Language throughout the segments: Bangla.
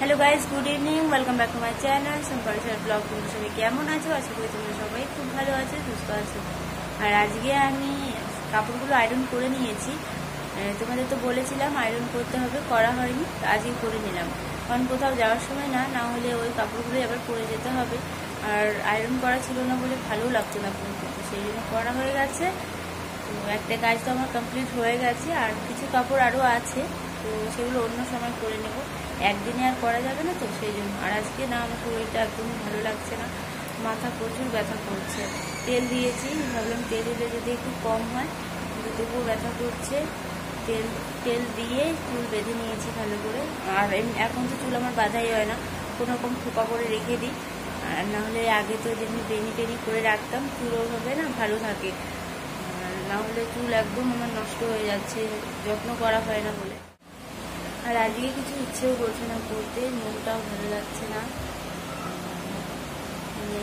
Hello guys, good evening, welcome back to my channel simple blog. তোমরা সবাই কেমন আছো? আশা করি তোমরা সবাই খুব ভালো আছো, সুস্থ আছো। আর আজকে আমি কাপড়গুলো আয়রন করে নিয়েছি। তোমাদের তো বলেছিলাম আয়রন করতে হবে, করা হয়নি, আজকে করে নিলাম। কারণ কোথাও যাওয়ার সময় না হলে ওই কাপড়গুলো আবার পরে যেতে হবে। আর আয়রন করা ছিল না বলে ভালোও লাগতো না পরতে, তো সেই জন্য করা হয়ে গেছে। তো একটা কাজ তো আমার কমপ্লিট হয়ে গেছে, আর কিছু কাপড় আরও আছে, তো সেগুলো অন্য সময় করে নেব। একদিনে আর করা যাবে না, তো সেই জন্য। আর আজকে না আমার শরীরটা একদমই ভালো লাগছে না, মাথা প্রচুর ব্যথা করছে। তেল দিয়েছি, ভাবলাম তেল দিলে যদি একটু কম হয়, কিন্তু তবুও ব্যথা করছে। তেল দিয়ে চুল বেঁধে নিয়েছি ভালো করে। আর এখন তো চুল আমার বাঁধাই হয় না, কোনো রকম খোপা করে রেখে দিই। আর নাহলে আগে তো যেমনি বেনি করে রাখতাম, চুল ওভাবে না ভালো থাকে। নাহলে চুল একদম আমার নষ্ট হয়ে যাচ্ছে, যত্ন করা হয় না বলে। আর আজকে কিছু ইচ্ছেও করছে না করতে, মনটাও ভালো লাগছে না। মানে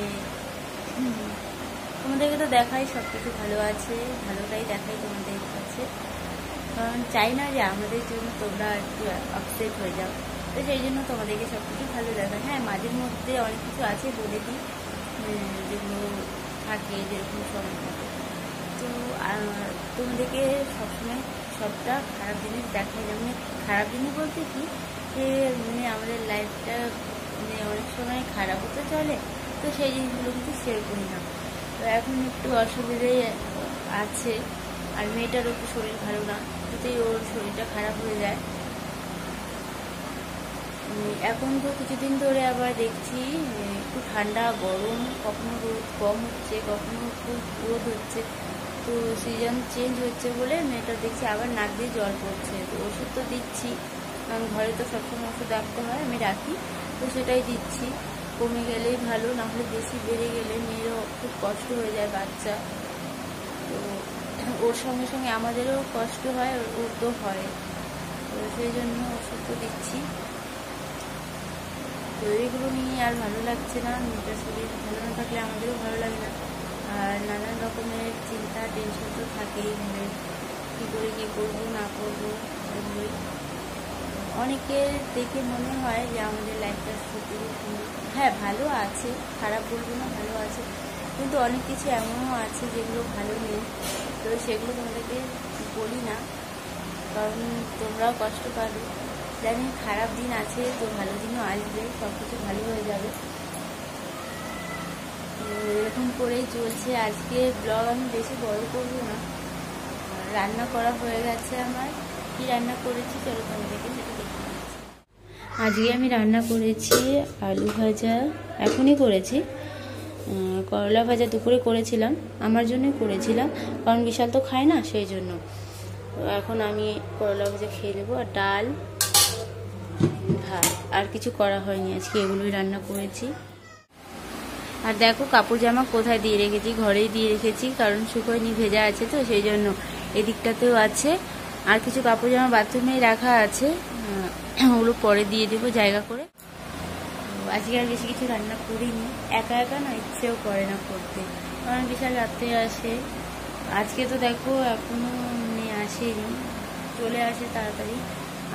তোমাদেরকে তো দেখাই সব কিছু ভালো আছে, ভালোটাই দেখাই তোমাদের কাছে, কারণ চাই না যে আমাদের জন্য তোমরা একটু আপসেট হয়ে যাও। তো সেই জন্য তোমাদেরকে সব কিছু ভালো দেখায়। হ্যাঁ, মাঝের মধ্যে অনেক কিছু আছে বলে দিই, যেগুলো থাকে, যেরকম সময় থাকে। তো তোমাদেরকে সবসময় সবটা খারাপ জিনিস দেখাই না। মানে খারাপ জিনিস বলতে কি, যে মানে আমাদের লাইফটা মানে অনেক সময় খারাপও তো চলে, তো সেই জিনিসগুলো কিন্তু শেয়ার করি না। তো এখন একটু অসুবিধাই আছে, আর মেয়েটারও একটু শরীর ভালো না, যদি ওর শরীরটা খারাপ হয়ে যায়। এখন তো কিছুদিন ধরে আবার দেখছি একটু ঠান্ডা গরম, কখনো রোদ কম হচ্ছে, কখনো খুব রোদ হচ্ছে। তো সিজন চেঞ্জ হচ্ছে বলে মেয়েটা দেখছি আবার নাক দিয়ে জল পড়ছে। তো ওষুধ তো দিচ্ছি, কারণ ঘরে তো সবসময় ওষুধ রাখতে হয়, আমি রাখি, তো সেটাই দিচ্ছি। কমে গেলেই ভালো, নাহলে বেশি বেড়ে গেলে মেয়েরও খুব কষ্ট হয়ে যায়, বাচ্চা। তো ওর সঙ্গে সঙ্গে আমাদেরও কষ্ট হয়, ওর তো হয়। তো সেই জন্য ওষুধ তো দিচ্ছি। তো এইগুলো নিয়ে আর ভালো লাগছে না। মেয়েটার শরীর ভালো না থাকলে আমাদেরও ভালো লাগে না। আর নানান রকমের চিন্তা টেনশন তো থাকেই, মানে কী করে কী করবো না করবো, এগুলোই। অনেকের দেখে মনে হয় যে আমাদের লাইফটা সত্যি সুন্দর। হ্যাঁ, ভালো আছে, খারাপ বলবো না, ভালো আছে, কিন্তু অনেক কিছু এমনও আছে যেগুলো ভালো নেই। তো সেগুলো তোমাদেরকে বলি না, কারণ তোমরাও কষ্ট পাবে। জানি খারাপ দিন আছে, তো ভালো দিনও আসবে, সব কিছু ভালো হয়ে যাবে। এরকম করেই চলছে। আজকে ব্লগ আমি বেশি বড় করবো না। রান্না করা হয়ে গেছে আমার। কি রান্না করেছি চলো তোমাদেরকে সেটা দেখে নিচ্ছি। আজকে আমি রান্না করেছি আলু ভাজা, এখনই করেছি। করলা ভাজা দুপুরে করেছিলাম, আমার জন্যই করেছিলাম, কারণ বিশাল তো খায় না, সেই জন্য। তো এখন আমি করলা ভাজা খেয়ে নেবো, আর ডাল ভাত, আর কিছু করা হয়নি আজকে, এগুলোই রান্না করেছি। আর দেখো কাপড় জামা কোথায় দিয়ে রেখেছি, ঘরেই দিয়ে রেখেছি, কারণ শুকোয়নি, ভেজা আছে, তো সেই জন্য। এদিকটাতেও আছে, আর কিছু কাপড় জামা বাথরুমেই রাখা আছে, ওগুলো পরে দিয়ে দেবো জায়গা করে। আজকে আর বেশি কিছু রান্না করিনি, একা একা না ইচ্ছেও করে না করতে, কারণ বিশাল রাত্রে আসে। আজকে তো দেখো এখনো মেয়ে আসেনি, চলে আসে তাড়াতাড়ি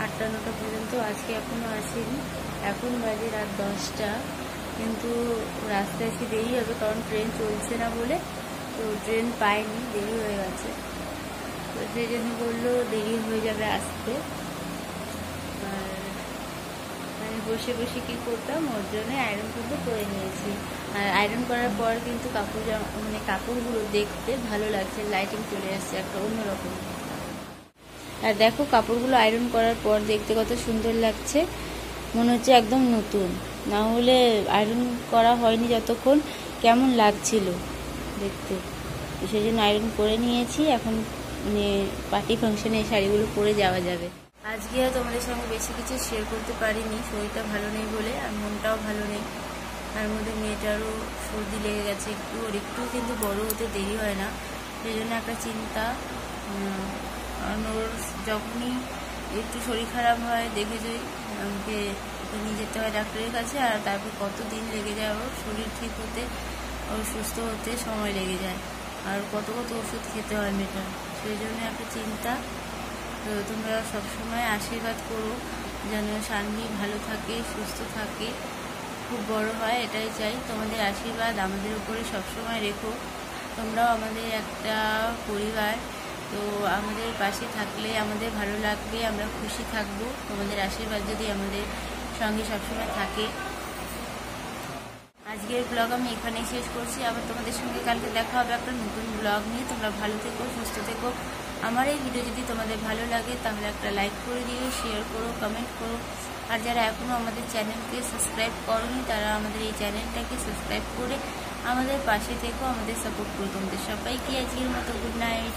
8টা-9টা পর্যন্ত, আজকে এখনো আসেনি। এখন বাজে রাত 10টা, কিন্তু রাস্তায় এসে দেরি হবে, কারণ ট্রেন চলছে না বলে। তো ট্রেন পায়নি, দেরি হয়ে গেছে, তো সেই জন্য বললো দেরি হয়ে যাবে আসতে। আর আমি বসে বসে কী করতাম, ওর জন্য আয়রন কিন্তু করে নিয়েছি। আর আয়রন করার পর কিন্তু কাপড়গুলো দেখতে ভালো লাগছে, লাইটিং চলে আসছে একটা অন্যরকম। আর দেখো কাপড়গুলো আয়রন করার পর দেখতে কত সুন্দর লাগছে, মনে হচ্ছে একদম নতুন। না হলে আয়রন করা হয়নি যতক্ষণ, কেমন লাগছিল দেখতে। সেই জন্য আয়রন করে নিয়েছি। এখন মানে পার্টি ফাংশনে এই শাড়িগুলো পরে যাওয়া যাবে। আজকে তোমাদের সঙ্গে বেশি কিছু শেয়ার করতে পারিনি, শরীরটা ভালো নেই বলে, আর মনটাও ভালো নেই। তার মধ্যে মেয়েটারও সর্দি লেগে গেছে একটু, ওর একটু কিন্তু বড় হতে দেরি হয় না, সেই জন্য একটা চিন্তা। কারণ ওর যখনই একটু শরীর খারাপ হয় দেখেছই, আমাকে নিয়ে যেতে হয় ডাক্তারের কাছে, আর তারপর কত দিন লেগে যায় ওর শরীর ঠিক হতে, ওর সুস্থ হতে সময় লেগে যায়, আর কত ওষুধ খেতে হয় মেয়েটার, সেই জন্য একটা চিন্তা। তো তোমরা সবসময় আশীর্বাদ করো, যেন শানভি ভালো থাকে, সুস্থ থাকে, খুব বড় হয়, এটাই চাই। তোমাদের আশীর্বাদ আমাদের উপরে সবসময় রেখো। তোমরাও আমাদের একটা পরিবার, তো আমাদের পাশে থাকলে আমাদের ভালো লাগবে, আমরা খুশি থাকবো। তোমাদের আশীর্বাদ যদি আমাদের সঙ্গে সবসময় থাকে। আজকের ব্লগ আমি এখানেই শেষ করছি। আবার তোমাদের সঙ্গে কালকে দেখা হবে একটা নতুন ব্লগ নিয়ে। তোমরা ভালো থেকো, সুস্থ থেকো। আমার এই ভিডিও যদি তোমাদের ভালো লাগে তাহলে একটা লাইক করে দিও, শেয়ার করো, কমেন্ট করো। আর যারা এখনও আমাদের চ্যানেলকে সাবস্ক্রাইব করোনি তারা আমাদের এই চ্যানেলটাকে সাবস্ক্রাইব করে আমাদের পাশে থেকো, আমাদের সাপোর্ট করো। তোমাদের সবাইকে আজকের মতো গুড নাইট।